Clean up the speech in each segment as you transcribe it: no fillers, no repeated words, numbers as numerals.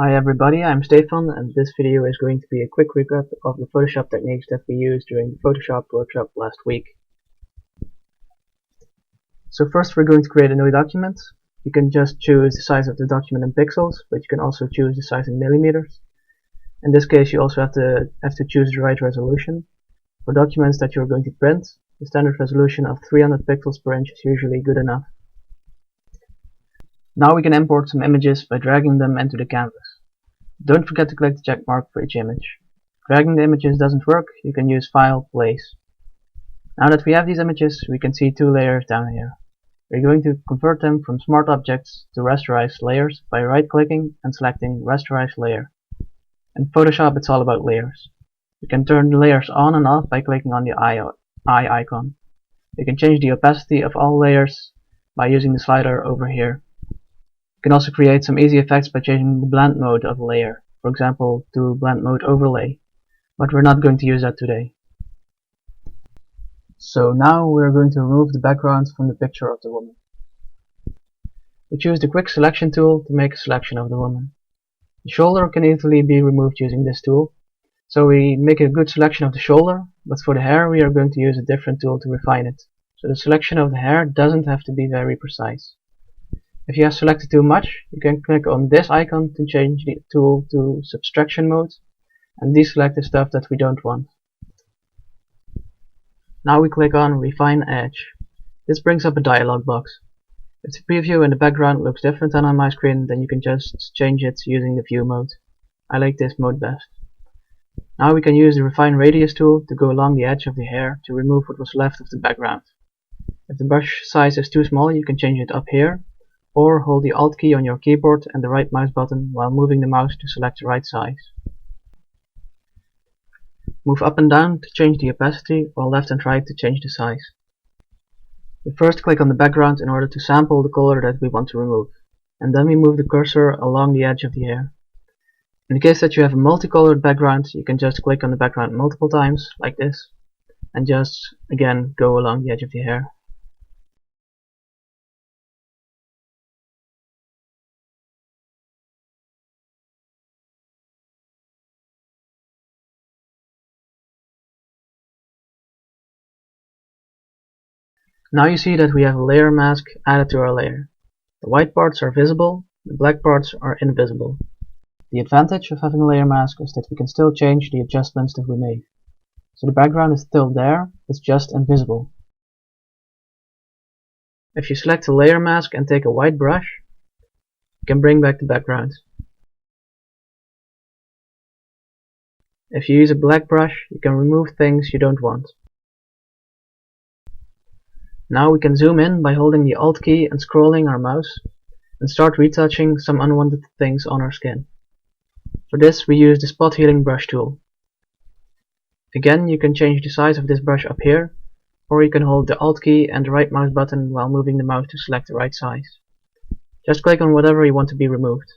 Hi everybody, I'm Stefan, and this video is going to be a quick recap of the Photoshop techniques that we used during the Photoshop workshop last week. So first we're going to create a new document. You can just choose the size of the document in pixels, but you can also choose the size in millimeters. In this case you also have to choose the right resolution. For documents that you're going to print, the standard resolution of 300 pixels per inch is usually good enough. Now we can import some images by dragging them into the canvas. Don't forget to click the check mark for each image. If dragging the images doesn't work, you can use File, Place. Now that we have these images, we can see two layers down here. We're going to convert them from smart objects to rasterized layers by right-clicking and selecting Rasterize Layer. In Photoshop, it's all about layers. You can turn the layers on and off by clicking on the eye icon. You can change the opacity of all layers by using the slider over here. You can also create some easy effects by changing the blend mode of a layer, for example to blend mode overlay, but we're not going to use that today. So now we're going to remove the background from the picture of the woman. We choose the quick selection tool to make a selection of the woman. The shoulder can easily be removed using this tool, so we make a good selection of the shoulder, but for the hair we are going to use a different tool to refine it, so the selection of the hair doesn't have to be very precise. If you have selected too much, you can click on this icon to change the tool to subtraction mode and deselect the stuff that we don't want. Now we click on Refine Edge. This brings up a dialog box. If the preview in the background looks different than on my screen, then you can just change it using the View mode. I like this mode best. Now we can use the Refine Radius tool to go along the edge of the hair to remove what was left of the background. If the brush size is too small, you can change it up here, or hold the Alt key on your keyboard and the right mouse button while moving the mouse to select the right size. Move up and down to change the opacity, or left and right to change the size. We first click on the background in order to sample the color that we want to remove, and then we move the cursor along the edge of the hair. In the case that you have a multicolored background, you can just click on the background multiple times, like this, and just again go along the edge of the hair. Now you see that we have a layer mask added to our layer. The white parts are visible, the black parts are invisible. The advantage of having a layer mask is that we can still change the adjustments that we made. So the background is still there, it's just invisible. If you select a layer mask and take a white brush, you can bring back the background. If you use a black brush, you can remove things you don't want. Now we can zoom in by holding the Alt key and scrolling our mouse and start retouching some unwanted things on our skin. For this we use the Spot Healing Brush tool. Again, you can change the size of this brush up here, or you can hold the Alt key and the right mouse button while moving the mouse to select the right size. Just click on whatever you want to be removed.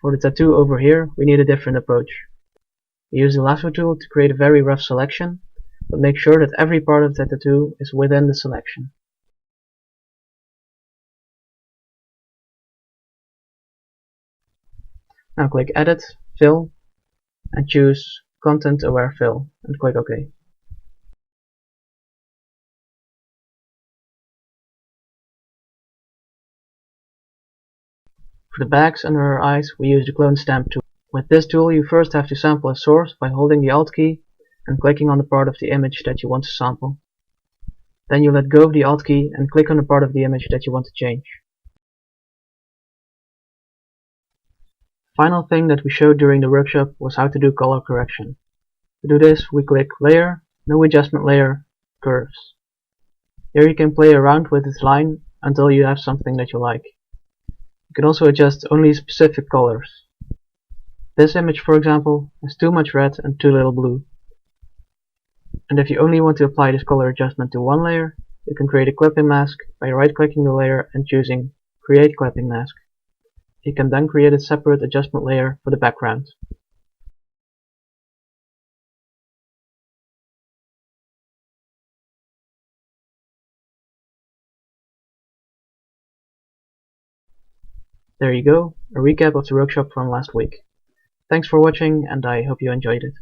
For the tattoo over here, we need a different approach. We use the lasso tool to create a very rough selection, but make sure that every part of the tattoo is within the selection. Now click Edit, Fill, and choose Content Aware Fill, and click OK. For the bags under our eyes, we use the Clone Stamp tool. With this tool, you first have to sample a source by holding the Alt key and clicking on the part of the image that you want to sample. Then you let go of the Alt key and click on the part of the image that you want to change. Final thing that we showed during the workshop was how to do color correction. To do this, we click Layer, New Adjustment Layer, Curves. Here you can play around with this line until you have something that you like. You can also adjust only specific colors. This image, for example, has too much red and too little blue. And if you only want to apply this color adjustment to one layer, you can create a clipping mask by right-clicking the layer and choosing Create Clipping Mask. You can then create a separate adjustment layer for the background. There you go, a recap of the workshop from last week. Thanks for watching and I hope you enjoyed it.